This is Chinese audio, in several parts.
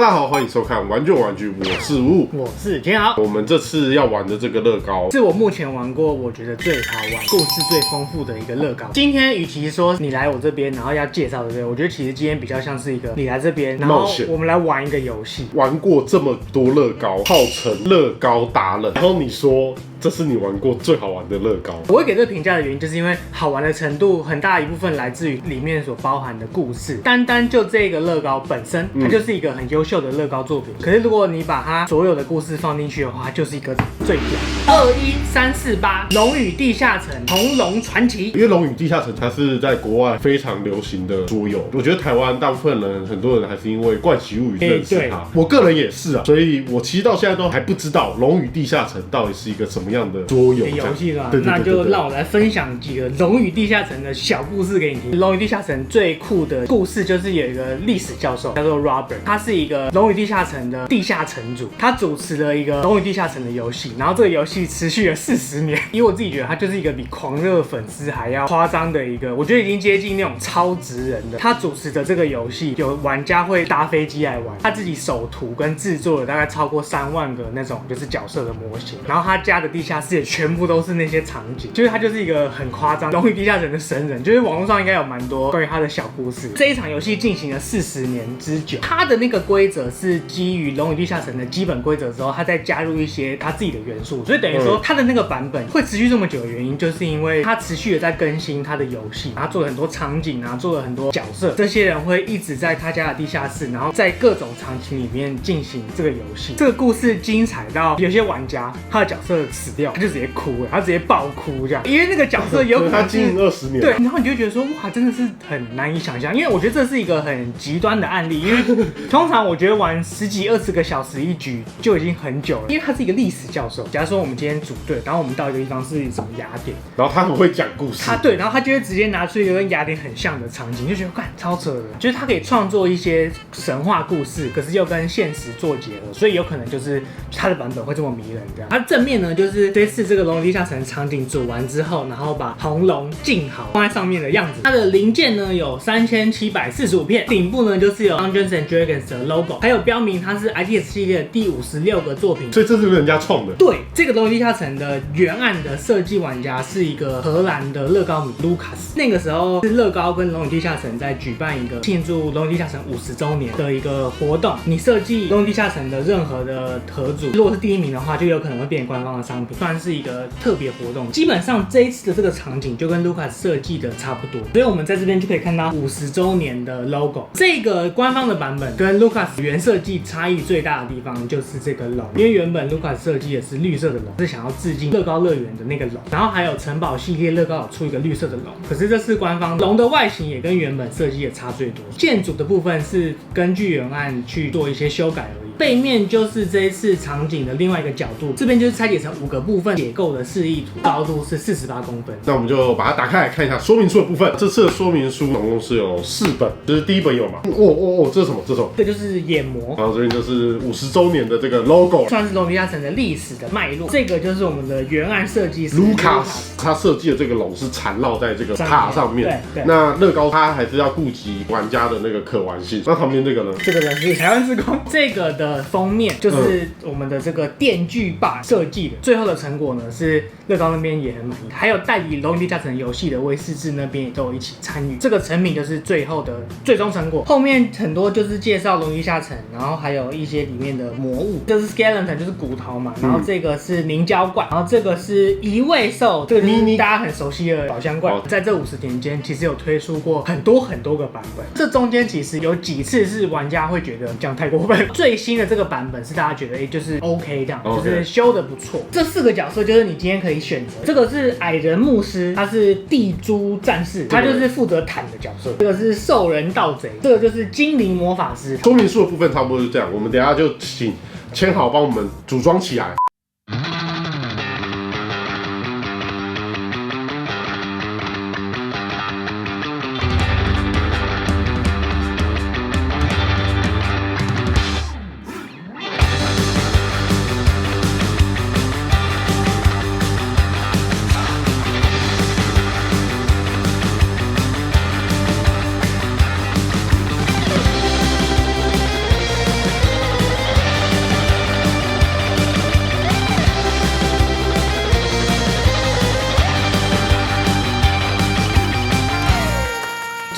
大家好，欢迎收看玩就玩具，我是雾，我是天豪。我们这次要玩的这个乐高，是我目前玩过我觉得最好玩、故事最丰富的一个乐高。今天与其说你来我这边，然后要介绍的，我觉得其实今天比较像是一个你来这边，然后我们来玩一个游戏。玩过这么多乐高，号称乐高达人，然后你说这是你玩过最好玩的乐高。我会给这个评价的原因，就是因为好玩的程度很大一部分来自于里面所包含的故事。单单就这个乐高本身，它就是一个很优秀的乐高作品。可是如果你把它所有的故事放进去的话，它就是一个最屌。21348龙与地下城红龙传奇。因为龙与地下城它是在国外非常流行的桌游，我觉得台湾大部分人很多人还是因为怪奇物语认识它。我个人也是啊，所以我其实到现在都还不知道龙与地下城到底是一个什么样的桌游游戏吧。那就让我来分享几个龙与地下城的小故事给你听。龙与地下城最酷的故事就是有一个历史教授叫做 Robert， 他是一个龙与地下城的地下城主，他主持了一个龙与地下城的游戏，然后这个游戏持续了40年。以我自己觉得，他就是一个比狂热粉丝还要夸张的一个，我觉得已经接近那种超职人的。他主持的这个游戏，有玩家会搭飞机来玩，他自己手涂跟制作了大概超过3万个那种就是角色的模型，然后他家的地下室也全部都是那些场景，就是他就是一个很夸张龙与地下城的神人，就是网络上应该有蛮多关于他的小故事。这一场游戏进行了40年之久，他的那个规则是基于龙与地下城的基本规则之后，他再加入一些他自己的元素，所以等于说他的那个版本会持续这么久的原因，就是因为他持续的在更新他的游戏，他做了很多场景啊，做了很多角色，这些人会一直在他家的地下室，然后在各种场景里面进行这个游戏。这个故事精彩到有些玩家他的角色死掉，他就直接哭了，他直接爆哭这样，因为那个角色有可能他经营20年，对，然后你就觉得说哇，真的是很难以想象，因为我觉得这是一个很极端的案例，因为通常我觉得玩10几20个小时一局就已经很久了，因为他是一个历史教授。假如说我们今天组队，然后我们到一个地方是什么雅典，然后他很会讲故事，对，然后他就会直接拿出一个跟雅典很像的场景，就觉得干超扯的，就是他可以创作一些神话故事，可是又跟现实做结合，所以有可能就是他的版本会这么迷人这样。他正面呢，就是这次这个龙与地下城场景组完之后，然后把红龙浸好放在上面的样子。它的零件呢有3745片，顶部呢就是有 Dungeons and Dragons 的 logo， 还有标明它是 ITS 系列的第56个作品，所以这是人家创的。对，这个龙与地下城的原案的设计玩家是一个荷兰的乐高迷 Lucas。那个时候是乐高跟龙与地下城在举办一个庆祝龙与地下城50周年的一个活动。你设计龙与地下城的任何的合组，如果是第1名的话，就有可能会变成官方的商品，算是一个特别活动。基本上这一次的这个场景就跟 Lucas 设计的差不多，所以我们在这边就可以看到50周年的 logo。这个官方的版本跟 Lucas 原设计差异最大的地方就是这个龙，因为原本 Lucas 设计的是绿色的龙，是想要致敬乐高乐园的那个龙，然后还有城堡系列乐高有出一个绿色的龙，可是这次官方龙的外形也跟原本设计也差最多，建筑的部分是根据原案去做一些修改而已。背面就是这一次场景的另外一个角度，这边就是拆解成5个部分解构的示意图，高度是48公分。那我们就把它打开来看一下说明书的部分。这次的说明书总共是有4本，就是第1本有嘛？这是什么？这是什么？这就是眼膜。然后这边就是50周年的这个 logo， 算是龙与地下城的历史的脉络。这个就是我们的原案设计师 Lucas， 他设计的这个龙是缠绕在这个塔上面。对。那乐高它还是要顾及玩家的那个可玩性。那旁边这个呢？这个人是台湾之光。这个的封面就是我们的这个电锯霸设计的，最后的成果呢是乐高那边也很满意，还有代理龙与地下城游戏的威士忌那边也都有一起参与。这个成品就是最后的最终成果。后面很多就是介绍龙与地下城，然后还有一些里面的魔物，这是 skeleton 就是骨头嘛，然后这个是凝胶怪，然后这个是移位兽，这个就是大家很熟悉的宝箱怪。在这50年间，其实有推出过很多个版本，这中间其实有几次是玩家会觉得这样太过分。最新的这个版本是大家觉得就是 OK 这样，就是修的不错。这4个角色就是你今天可以选择，这个是矮人牧师，他是地猪战士，他就是负责坦的角色。这个是兽人盗贼，这个就是精灵魔法师。说明书的部分差不多是这样，我们等一下就请千豪帮我们组装起来。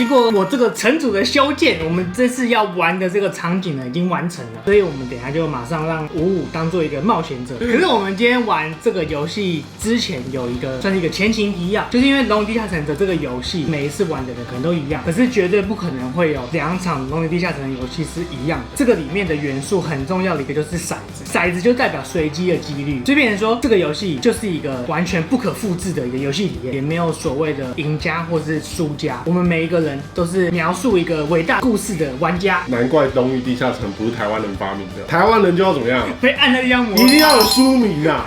结果我这个城主的修建，我们这次要玩的这个场景呢已经完成了，所以我们等一下就马上让55当做一个冒险者。可是我们今天玩这个游戏之前有一个算是一个前情提要，就是因为《龙与地下城》的这个游戏每一次玩的人可能都一样，可是绝对不可能会有2场《龙与地下城》的游戏是一样的。这个里面的元素很重要的一个就是骰子，骰子就代表随机的几率，所以变成说这个游戏就是一个完全不可复制的一个游戏体验，也没有所谓的赢家或是输家，我们每一个人都是描述一个伟大故事的玩家。难怪《龙与地下城》不是台湾人发明的，台湾人就要怎么样？被按那个样模，一定要有书名啊！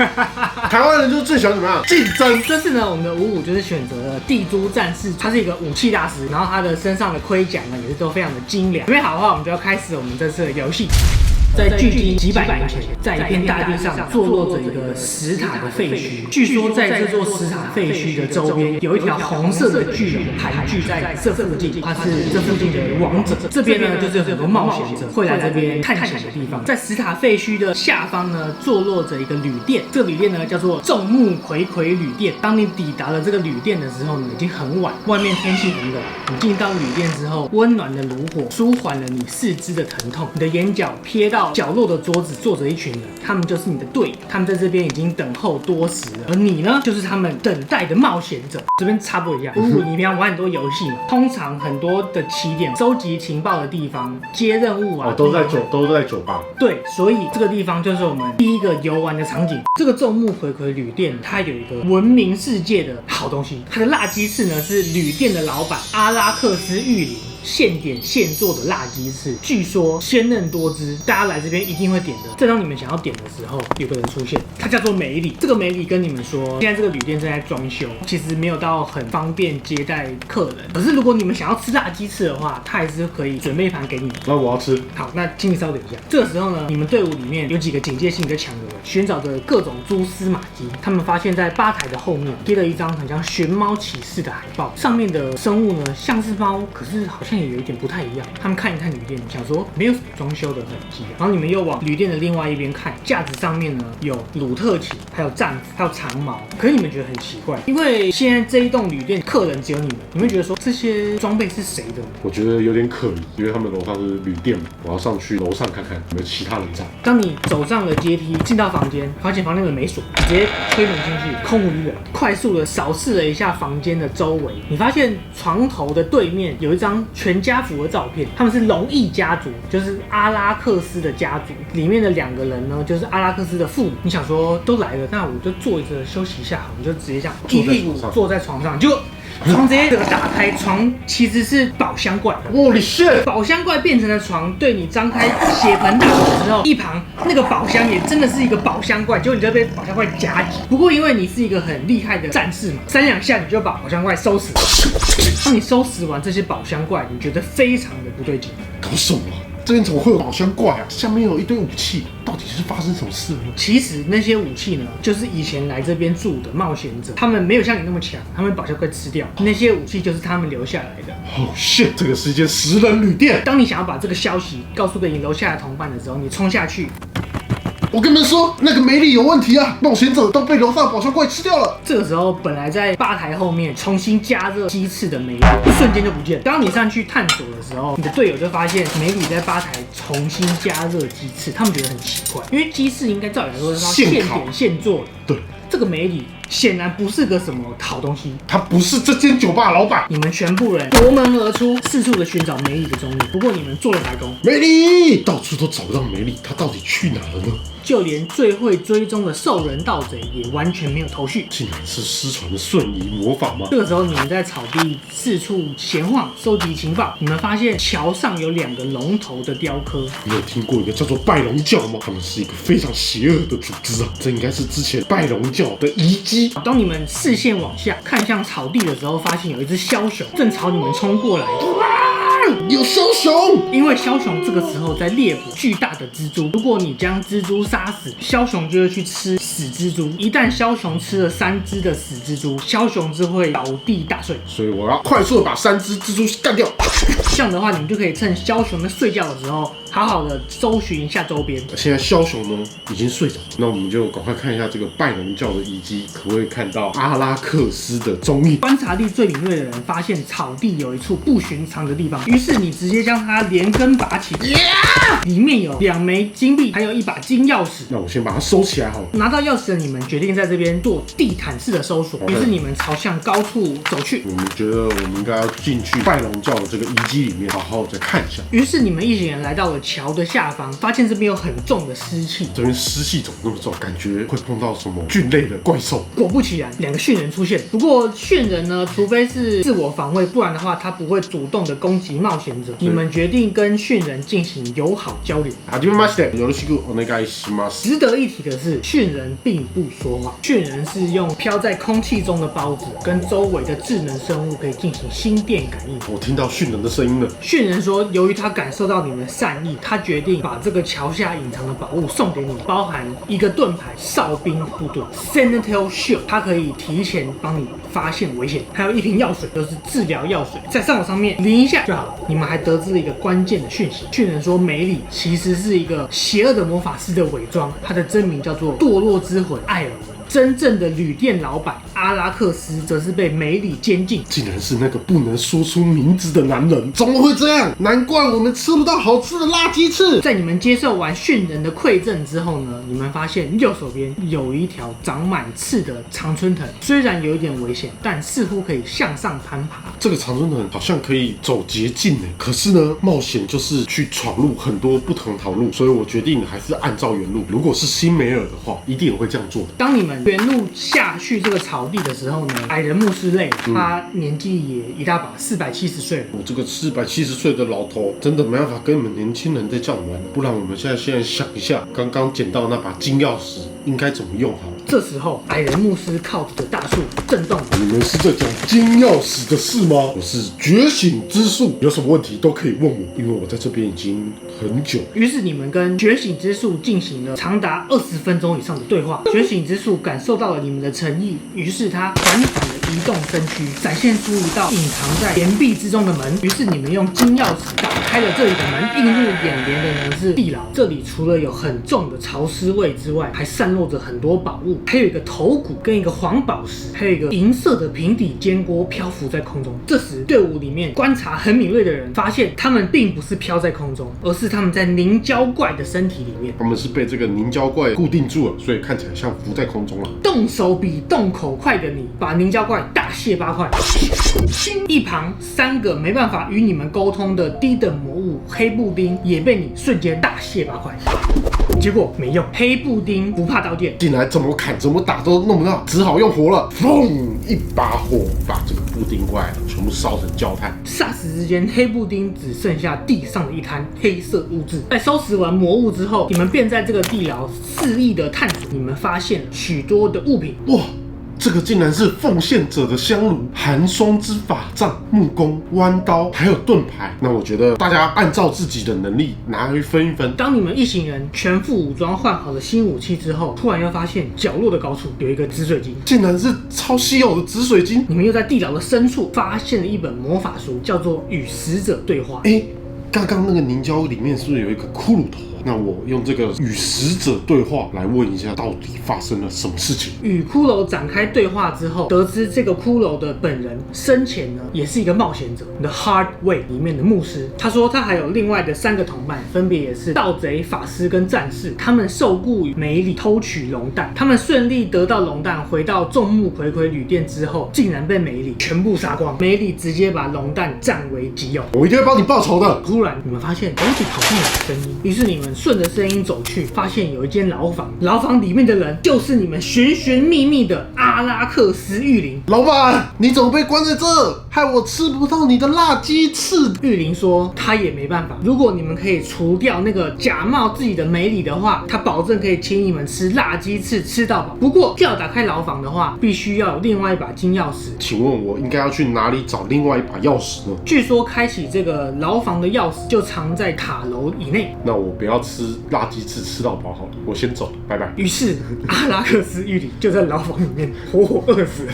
台湾人就最喜欢怎么样？竞争。这次呢，我们的55就是选择了地珠战士，他是一个武器大师，然后他的身上的盔甲呢也是都非常的精良。准备好的话，我们就要开始我们这次的游戏。在距今几百年前，在一片大地上坐落着一个石塔的废墟。据说在这座石塔废墟的周边，有一条红色的巨龙盘踞在这附近，它是这附近的王者。这边呢，就是有很多冒险者会来这边探险的地方。在石塔废墟的下方呢，坐落着一个旅店。这个旅店呢，叫做众目睽睽旅店。当你抵达了这个旅店的时候呢，已经很晚，外面天气很冷。你进到旅店之后，温暖的炉火舒缓了你四肢的疼痛，你的眼角瞥到角落的桌子坐着一群人，他们就是你的队友，他们在这边已经等候多时了，而你呢，就是他们等待的冒险者。这边插播一下，你平常玩很多游戏嘛，通常很多的起点、收集情报的地方、接任务啊，都在酒吧。对，所以这个地方就是我们第一个游玩的场景。这个众目睽睽旅店，它有一个闻名世界的好东西，它的辣鸡翅呢是旅店的老板阿拉克斯玉林现点现做的辣鸡翅，据说鲜嫩多汁，大家来这边一定会点的。正当你们想要点的时候，有个人出现，他叫做梅里。这个梅里跟你们说，现在这个旅店正在装修，其实没有到很方便接待客人。可是如果你们想要吃辣鸡翅的话，他还是可以准备一盘给你们。那我要吃。好，那请你稍等一下。这个时候呢，你们队伍里面有几个警戒性比较强的人，寻找着各种蛛丝马迹。他们发现，在吧台的后面贴了一张很像寻猫启事的海报，上面的生物呢像是猫，可是好像也有一点不太一样。他们看一看旅店，想说没有什么装修的痕迹啊。然后你们又往旅店的另外一边看，架子上面呢有鲁特旗，还有战斧，还有长矛。可是你们觉得很奇怪，因为现在这一栋旅店客人只有你们，你们觉得说这些装备是谁的？我觉得有点可疑，因为他们楼上是旅店嘛，我要上去楼上看看有没有其他人在。当你走上了阶梯，进到房间，发现房间门没锁，直接推门进去，空无一人。快速的扫视了一下房间的周围，你发现床头的对面有一张全家福的照片，他们是龙翼家族，就是阿拉克斯的家族。里面的2个人呢，就是阿拉克斯的父母。你想说都来了，那我就坐着休息一下，我们就直接这样一屁股坐在床上，就床直接打开，床其实是宝箱怪。Holy shit！ 宝箱怪变成了床，对你张开血盆大口之后，一旁那个宝箱也真的是一个宝箱怪，结果你就被宝箱怪夹击。不过因为你是一个很厉害的战士嘛，3两下你就把宝箱怪收拾了。当你收拾完这些宝箱怪，你觉得非常的不对劲。搞什么？这边怎么会有宝箱怪啊？下面有一堆武器，到底是发生什么事了？其实那些武器呢，就是以前来这边住的冒险者，他们没有像你那么强，他们宝箱怪吃掉。那些武器就是他们留下来的。Oh shit！ 这个是一间10人旅店。当你想要把这个消息告诉给你楼下的同伴的时候，你冲下去。我跟你们说，那个梅里有问题啊！冒险者都被楼上的宝箱怪吃掉了。这个时候，本来在吧台后面重新加热鸡翅的梅里，瞬间就不见了。当你上去探索的时候，你的队友就发现梅里在吧台重新加热鸡翅，他们觉得很奇怪，因为鸡翅应该照理来说是现点现做的。对，这个梅里显然不是个什么好东西，他不是这间酒吧老板。你们全部人夺门而出，四处的寻找梅里的踪影。不过你们做了白工，梅里到处都找不到梅里，他到底去哪了呢？就连最会追踪的兽人盗贼也完全没有头绪，竟然是失传的瞬移魔法吗？这个时候，你们在草地四处闲晃，收集情报。你们发现桥上有2个龙头的雕刻。你有听过一个叫做拜龙教吗？他们是一个非常邪恶的组织啊！这应该是之前拜龙教的遗迹。当你们视线往下看向草地的时候，发现有一只枭雄正朝你们冲过来。有枭雄！因为枭雄这个时候在猎捕巨大的蜘蛛，如果你将蜘蛛杀死，枭雄就会去吃死蜘蛛。一旦枭雄吃了3只的死蜘蛛，枭雄就会倒地大睡。所以我要快速的把3只蜘蛛干掉。这样的话，你们就可以趁枭雄在睡觉的时候，好好的搜寻一下周边。现在枭雄呢已经睡着，那我们就赶快看一下这个拜龙教的遗迹，可不可以看到阿拉克斯的踪影？观察力最敏锐的人发现草地有一处不寻常的地方，于是你直接将它连根拔起，里面有2枚金币，还有一把金钥匙。那我先把它收起来好了。拿到钥匙的你们决定在这边做地毯式的搜索，于是你们朝向高处走去。我们觉得我们应该要进去拜龙教的这个遗迹里面，好好再看一下。于是你们一行人来到了桥的下方，发现这边有很重的湿气。这边湿气怎么那么重？感觉会碰到什么菌类的怪兽。果不其然，2个驯人出现。不过驯人呢，除非是自我防卫，不然的话他不会主动的攻击冒险者。你们决定跟驯人进行友好交流。はじめまして、よろしくお願いします。值得一提的是，驯人并不说话，驯人是用飘在空气中的孢子跟周围的智能生物可以进行心电感应。我听到驯人的声音了。驯人说，由于他感受到你们的善意，他决定把这个桥下隐藏的宝物送给你，包含一个盾牌、哨兵护盾 （Sentinel Shield），它可以提前帮你发现危险，还有一瓶药水，就是治疗药水，在伤口上面淋一下就好。你们还得知了一个关键的讯息，驯人说梅里其实是一个邪恶的魔法师的伪装，他的真名叫做堕落之魂艾尔文。真正的旅店老板阿拉克斯则是被梅里监禁，竟然是那个不能说出名字的男人，怎么会这样？难怪我们吃不到好吃的辣鸡翅。在你们接受完驯人的馈赠之后呢，你们发现右手边有一条长满刺的常春藤，虽然有一点危险，但似乎可以向上攀爬。这个常春藤好像可以走捷径呢，可是呢，冒险就是去闯入很多不同条路，所以我决定还是按照原路。如果是辛梅尔的话，一定也会这样做的。当你们原路下去这个草地的时候呢，矮人牧师累了，他年纪也一大把，470岁了。我这个470岁的老头，真的没办法跟你们年轻人在叫玩，不然我们现在想一下，刚刚捡到那把金钥匙应该怎么用好了。这时候，矮人牧师靠着大树震动。你们是在讲金钥匙的事吗？我是觉醒之术，有什么问题都可以问我，因为我在这边已经很久。于是你们跟觉醒之术进行了长达20分钟以上的对话。觉醒之术感受到了你们的诚意，于是他缓缓的移动身躯，展现出一道隐藏在岩壁之中的门。于是你们用金钥匙打开了这里的门，映入眼帘的呢是地牢。这里除了有很重的潮湿味之外，还散落着很多宝物，还有一个头骨跟一个黄宝石，还有一个银色的平底煎锅漂浮在空中。这时队伍里面观察很敏锐的人发现，他们并不是飘在空中，而是他们在凝胶怪的身体里面。他们是被这个凝胶怪固定住了，所以看起来像浮在空中了。动手比动口快的你，把凝胶怪大卸8块。一旁3个没办法与你们沟通的低等魔物黑布丁也被你瞬间大卸8块。结果没用，黑布丁不怕刀剑，进来怎么砍怎么打都弄不到，只好用火了。砰！一把火把这个布丁怪全部烧成焦炭。霎时之间，黑布丁只剩下地上的一滩黑色污渍。在收拾完魔物之后，你们便在这个地牢肆意的探索。你们发现了许多的物品。哇！这个竟然是奉献者的香炉、寒霜之法杖、木弓、弯刀，还有盾牌。那我觉得大家按照自己的能力拿来分一分。当你们一行人全副武装换好了新武器之后，突然又发现角落的高处有一个紫水晶，竟然是超稀有的紫水晶。你们又在地牢的深处发现了一本魔法书，叫做《与死者对话》。刚刚那个凝胶里面是不是有一个骷髅头？那我用这个与死者对话来问一下，到底发生了什么事情？与骷髅展开对话之后，得知这个骷髅的本人生前呢也是一个冒险者 ，The Hard Way 里面的牧师。他说他还有另外的3个同伴，分别也是盗贼、法师跟战士。他们受雇于梅里偷取龙蛋，他们顺利得到龙蛋，回到众目睽睽旅店之后，竟然被梅里全部杀光。梅里直接把龙蛋占为己有。我一定会帮你报仇的。突然，你们发现屋里好像有声音，于是你们顺着声音走去，发现有一间牢房，牢房里面的人就是你们寻寻觅觅的阿拉克斯玉灵。老板，你怎么被关在这？害我吃不到你的辣鸡翅。玉灵说他也没办法，如果你们可以除掉那个假冒自己的梅里的话，他保证可以请你们吃辣鸡翅吃到饱。不过要打开牢房的话，必须要有另外一把金钥匙。请问我应该要去哪里找另外一把钥匙呢？据说开启这个牢房的钥匙就藏在塔楼以内。那我不要吃辣鸡翅吃到饱好了，我先走，拜拜。于是阿拉克斯玉灵就在牢房里面活活饿死了。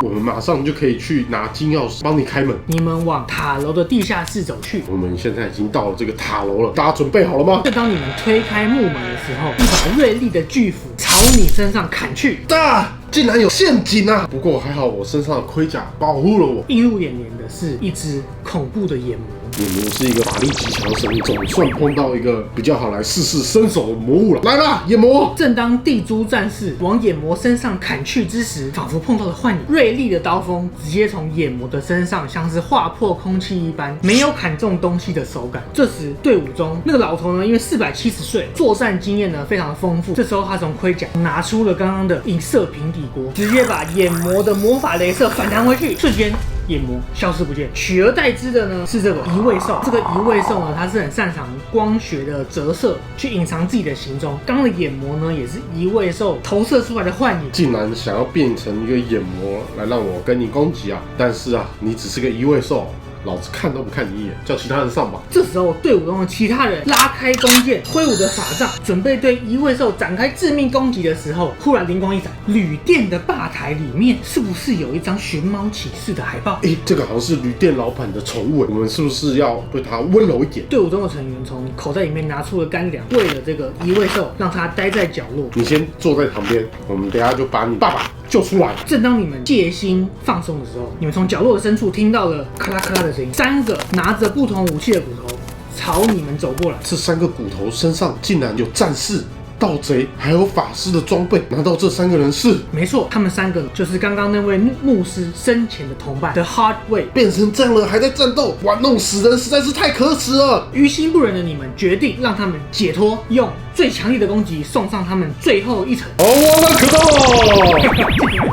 我们马上就可以去拿金钥匙帮你开门。你们往塔楼的地下室走去。我们现在已经到了这个塔楼了，大家准备好了吗？正当你们推开木门的时候，一把锐利的巨斧朝你身上砍去。竟然有陷阱啊！不过还好我身上的盔甲保护了我。映入眼帘的是一只恐怖的眼魔。眼魔是一个法力极强的神，总算碰到一个比较好来试试身手的魔物了。来吧，眼魔！正当地珠战士往眼魔身上砍去之时，仿佛碰到了幻影，锐利的刀锋直接从眼魔的身上像是划破空气一般，没有砍中东西的手感。这时队伍中那个老头呢，因为470岁，作战经验呢非常的丰富。这时候他从盔甲拿出了刚刚的影射平底锅，直接把眼魔的魔法雷射反弹回去，瞬间眼魔消失不见，取而代之的呢是这个移位兽。这个移位兽呢，它是很擅长光学的折射，去隐藏自己的行踪。刚刚的眼魔呢，也是移位兽投射出来的幻影，竟然想要变成一个眼魔来让我跟你攻击啊！但是啊，你只是个移位兽。老子看都不看你一眼，叫其他人上吧。这时候，队伍中的其他人拉开弓箭，挥舞着法杖，准备对移位兽展开致命攻击的时候，忽然灵光一闪，旅店的吧台里面是不是有一张寻猫启事的海报？这个好像是旅店老板的宠物，我们是不是要对他温柔一点？队伍中的成员从口袋里面拿出了干粮，为了这个移位兽，让他待在角落。你先坐在旁边，我们等一下就把你爸爸救出来。正当你们戒心放松的时候，你们从角落的深处听到了咔啦咔啦的声音，3个拿着不同武器的骨头朝你们走过来。这3个骨头身上竟然有战士、盗贼还有法师的装备，难道这3个人是？没错，他们3个就是刚刚那位牧师生前的同伴 The Hard Way。 变成这样了还在战斗，玩弄死人实在是太可耻了。于心不忍的你们决定让他们解脱，用最强力的攻击送上他们最后一程。我们可到！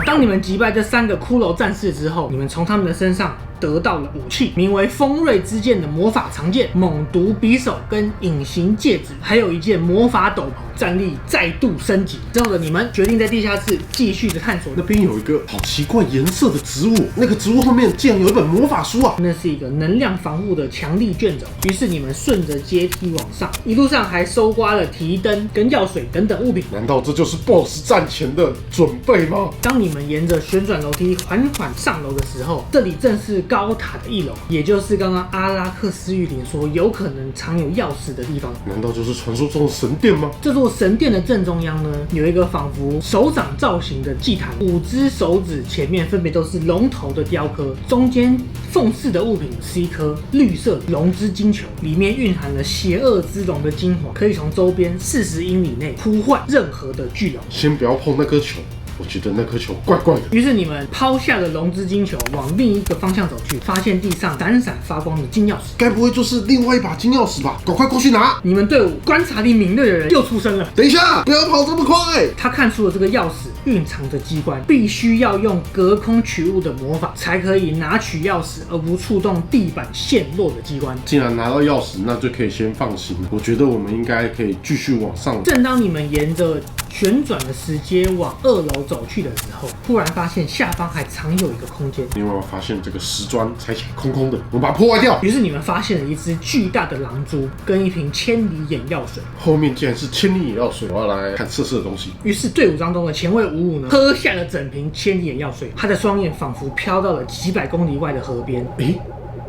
当你们击败这3个骷髅战士之后，你们从他们的身上得到了武器，名为锋锐之剑的魔法长剑、猛毒匕首跟隐形戒指，还有一件魔法斗篷。战力再度升级之后的你们决定在地下室继续的探索。那边有一个好奇怪颜色的植物，那个植物后面竟然有一本魔法书啊！那是一个能量防护的强力卷轴。于是你们顺着阶梯往上，一路上还搜刮了提灯跟药水等等物品。难道这就是 BOSS 战前的准备吗？当你们沿着旋转楼梯缓缓上楼的时候，这里正是高塔的1楼，也就是刚刚阿拉克斯玉林说有可能藏有钥匙的地方。难道就是传说中的神殿吗？这座神殿的正中央呢，有一个仿佛手掌造型的祭坛，5只手指前面分别都是龙头的雕刻，中间奉祀的物品是一颗绿色龙之金球，里面蕴含了邪恶之龙的精华，可以从周边40英里内呼唤任何的巨龙。先不要碰那颗球，我觉得那颗球怪怪的。于是你们抛下了龙之金球，往另一个方向走去，发现地上闪闪发光的金钥匙。该不会就是另外一把金钥匙吧？赶快过去拿！你们队伍观察力敏锐的人又出声了。等一下，不要跑这么快！他看出了这个钥匙蕴藏着机关，必须要用隔空取物的魔法才可以拿取钥匙，而不触动地板陷落的机关。既然拿到钥匙，那就可以先放心。我觉得我们应该可以继续往上。正当你们沿着旋转的石阶往2楼走去的时候，忽然发现下方还藏有一个空间。你有没有发现这个石砖踩起来空空的？我们把它破坏掉。于是你们发现了一只巨大的狼蛛跟一瓶千里眼药水，后面竟然是千里眼药水。我要来看色色的东西。于是队伍当中的前卫55呢，喝下了整瓶千里眼药水，他的双眼仿佛飘到了几百公里外的河边。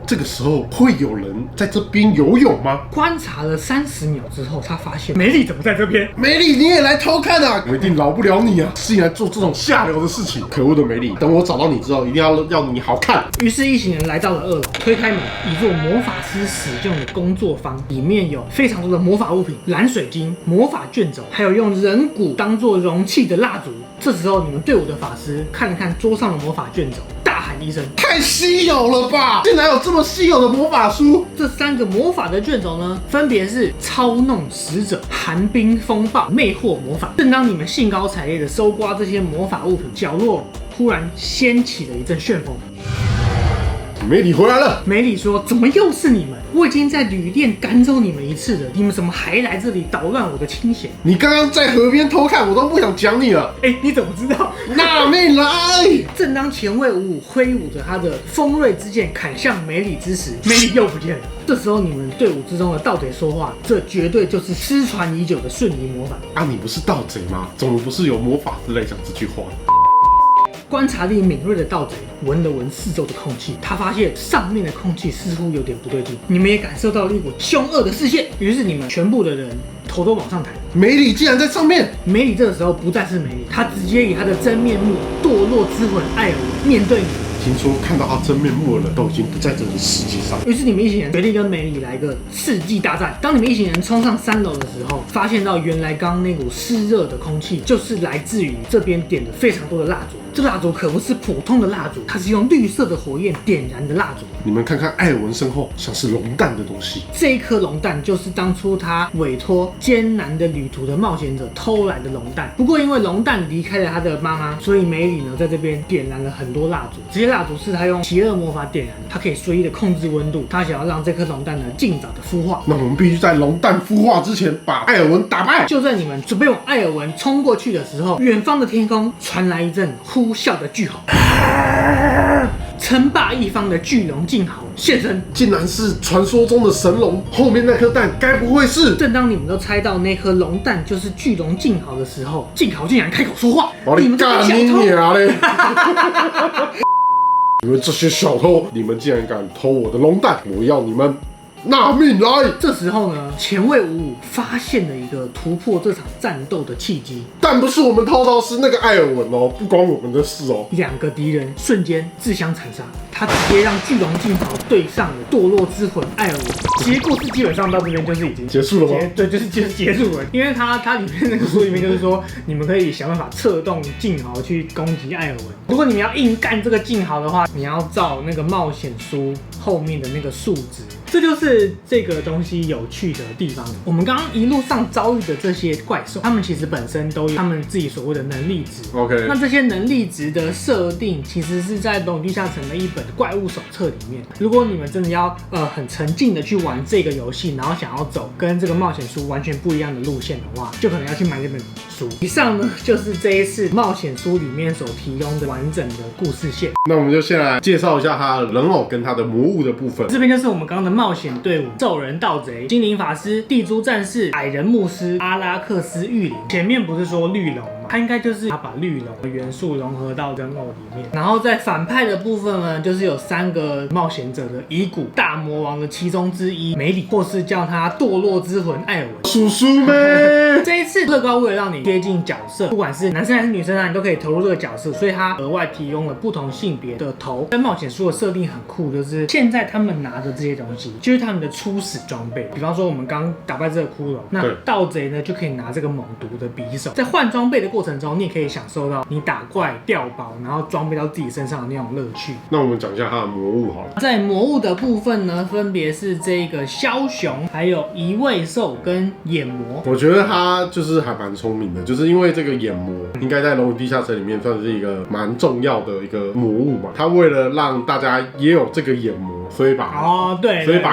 这个时候会有人在这边游泳吗？观察了30秒之后，他发现梅里怎么在这边？梅里，你也来偷看啊！我一定饶不了你啊！竟然做这种下流的事情！可恶的梅里，等我找到你之后，一定要你好看。于是，一行人来到了2楼，推开门，一座魔法师使用的工作坊，里面有非常多的魔法物品，蓝水晶、魔法卷轴，还有用人骨当做容器的蜡烛。这时候，你们队伍的法师看了看桌上的魔法卷轴，大喊一声：“太稀有了吧！竟然有这么稀有的魔法书！”这3个魔法的卷轴呢，分别是操弄使者、寒冰风暴、魅惑魔法。正当你们兴高采烈的搜刮这些魔法物品，角落忽然掀起了一阵旋风。梅里回来了。梅里说：“怎么又是你们？我已经在旅店赶走你们1次了，你们怎么还来这里捣乱我的清闲？你刚刚在河边偷看，我都不想讲你了。你怎么知道？拿命来！”正当前卫55挥舞着他的锋锐之剑砍向梅里之时，梅里又不见了。这时候你们队伍之中的盗贼说话，这绝对就是失传已久的瞬移魔法。你不是盗贼吗？怎么不是有魔法之类讲这句话？观察力敏锐的盗贼闻了闻四周的空气，他发现上面的空气似乎有点不对劲。你们也感受到了一股凶恶的视线，于是你们全部的人头都往上抬。梅里竟然在上面！梅里这个时候不再是梅里，他直接以他的真面目堕落之魂艾尔文面对你。听说看到他真面目的人都已经不在这个世界上。于是你们一行人决定跟梅里来一个世纪大战。当你们一行人冲上3楼的时候，发现到原来刚刚那股湿热的空气就是来自于这边点了非常多的蜡烛。这蜡烛可不是普通的蜡烛，它是用绿色的火焰点燃的蜡烛。你们看看艾尔文身后像是龙蛋的东西，这一颗龙蛋就是当初他委托艰难的旅途的冒险者偷来的龙蛋。不过因为龙蛋离开了他的妈妈，所以梅里呢在这边点燃了很多蜡烛。这些蜡烛是他用邪恶魔法点燃的，他可以随意的控制温度。他想要让这颗龙蛋呢尽早的孵化。那我们必须在龙蛋孵化之前把艾尔文打败。就在你们准备往艾尔文冲过去的时候，远方的天空传来一阵呼啸的巨吼。称霸一方的巨龙劲豪现身，竟然是传说中的神龙。后面那颗蛋该不会是……正当你们都猜到那颗龙蛋就是巨龙劲豪的时候，劲豪竟然开口说话：“你们这些小偷！”你们这些小偷，你们竟然敢偷我的龙蛋，我要你们拿命来！这时候呢，前卫55发现了一个突破这场战斗的契机，但不是我们偷到，是那个艾尔文哦，不关我们的事哦。2个敌人瞬间自相残杀，他直接让巨龙劲豪对上了堕落之魂艾尔文。其实故事基本上到这边就是已经结束了吗？对，就是结束了，因为它里面那个书里面就是说，你们可以想办法策动劲豪去攻击艾尔文。如果你们要硬干这个劲豪的话，你要照那个冒险书后面的那个数值。这就是这个东西有趣的地方。我们刚刚一路上遭遇的这些怪兽，他们其实本身都有他们自己所谓的能力值。OK， 那这些能力值的设定，其实是在《龙与地下城》的一本怪物手册里面。如果你们真的要很沉浸的去玩这个游戏，然后想要走跟这个冒险书完全不一样的路线的话，就可能要去买这本书。以上呢，就是这一次冒险书里面所提供的完整的故事线。那我们就先来介绍一下它的人偶跟它的魔物的部分。这边就是我们刚刚的冒险队伍：兽人盗贼、精灵法师、地猪战士、矮人牧师、阿拉克斯御灵。前面不是说绿龙吗？它应该就是他把绿龙的元素融合到人偶里面。然后在反派的部分呢，就是有3个冒险者的遗骨，大魔王的其中之一梅里，或是叫他堕落之魂艾尔文。叔叔妹，这一次乐高为了让你贴近角色，不管是男生还是女生啊，你都可以投入这个角色，所以他额外提供了不同性别的头。在冒险书的设定很酷，就是现在他们拿的这些东西，就是他们的初始装备。比方说我们刚打败这个骷髅，那盗贼呢就可以拿这个猛毒的匕首。在换装备的过程中，你也可以享受到你打怪掉宝，然后装备到自己身上的那种乐趣。那我们讲一下它的魔物好了。在魔物的部分呢，分别是这个枭雄，还有移位兽跟眼魔。我觉得它就是还蛮聪明的，就是因为这个眼魔应该在《龙与地下城》里面算是一个蛮重要的一个魔物嘛。它为了让大家也有这个眼魔，所以把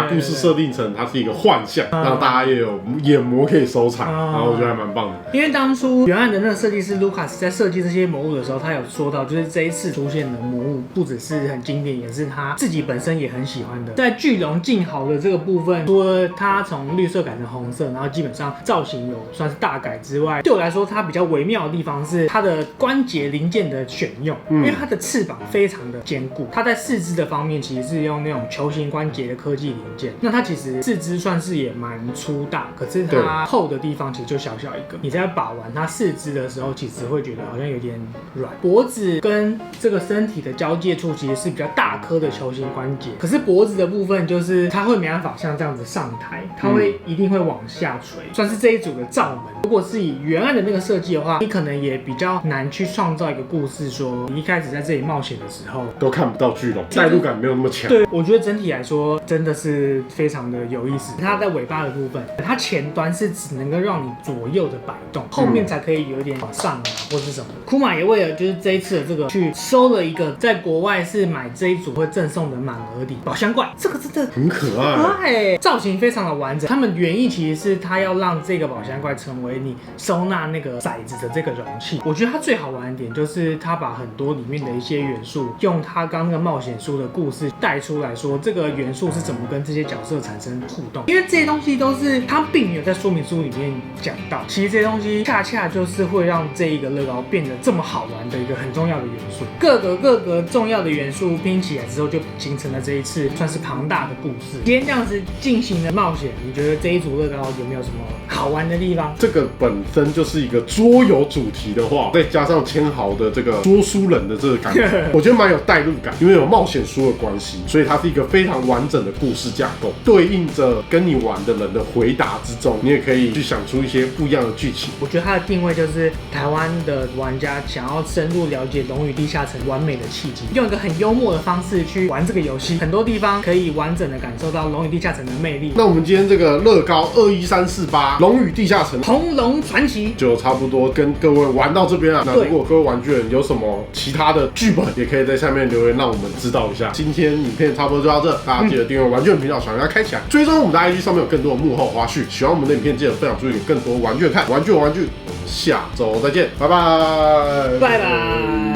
故事设定成它是一个幻象，让大家也有眼魔可以收藏。然后我觉得还蛮棒的。因为当初原案的那个设计师卢卡斯在设计这些魔物的时候，他有说到，就是这一次出现的魔物不只是很经典，也是他自己本身也很喜欢的。在巨龙劲豪的这个部分，除了它从绿色改成红色，然后基本上造型有算是大改之外，对我来说它比较微妙的地方是它的关节零件的选用，因为它的翅膀非常的坚固，它在四肢的方面其实是用那种球形关节的科技零件。那它其实四肢算是也蛮粗大，可是它厚的地方其实就小小一个。你在把玩它四肢的时候，其实会觉得好像有点软。脖子跟这个身体的交界处其实是比较大颗的球形关节，可是脖子的部分就是它会没办法像这样子上抬，它会一定会往下垂，算是这一组的罩门。如果是以原案的那个设计的话，你可能也比较难去创造一个故事，说你一开始在这里冒险的时候都看不到巨龙，代入感没有那么强。对，我觉得整体来说真的是非常的有意思。它在尾巴的部分，它前端是只能够让你左右的摆动，后面才可以有一点往上啊或是什么。库玛也为了就是这一次的这个去收了一个在国外是买这一组会赠送的满额礼宝箱怪，这个真的很可爱，造型非常的完整。他们原意其实是他要让这个宝箱怪成为你收纳那个骰子的这个容器。我觉得它最好玩的点就是他把很多里面的一些元素用他刚那个冒险书的故事带出来说，说这个元素是怎么跟这些角色产生互动，因为这些东西都是它并没有在说明书里面讲到。其实这些东西恰恰就是会让这一个乐高变得这么好玩的一个很重要的元素。各个重要的元素拼起来之后，就形成了这一次算是庞大的故事。今天这样子进行的冒险，你觉得这一组乐高有没有什么好玩的地方？这个本身就是一个桌游主题的话，再加上千豪的这个说书人的这个感觉，我觉得蛮有代入感，因为有冒险书的关系，所以它是一个非常完整的故事架构，对应着跟你玩的人的回答之中，你也可以去想出一些不一样的剧情。我觉得它的定位就是台湾的玩家想要深入了解《龙与地下城》完美的契机，用一个很幽默的方式去玩这个游戏，很多地方可以完整的感受到《龙与地下城》的魅力。那我们今天这个乐高21348《龙与地下城》红龙传奇就差不多跟各位玩到这边了。那如果各位玩具人有什么其他的剧本，也可以在下面留言让我们知道一下。今天影片差不多就到这，大家记得订阅玩具人频道，小铃铛开起来，追踪我们的 IG 上面有更多的幕后花絮。喜欢我们的影片，记得分享出去给更多玩具人看。玩具，我们下周再见，拜拜，拜拜。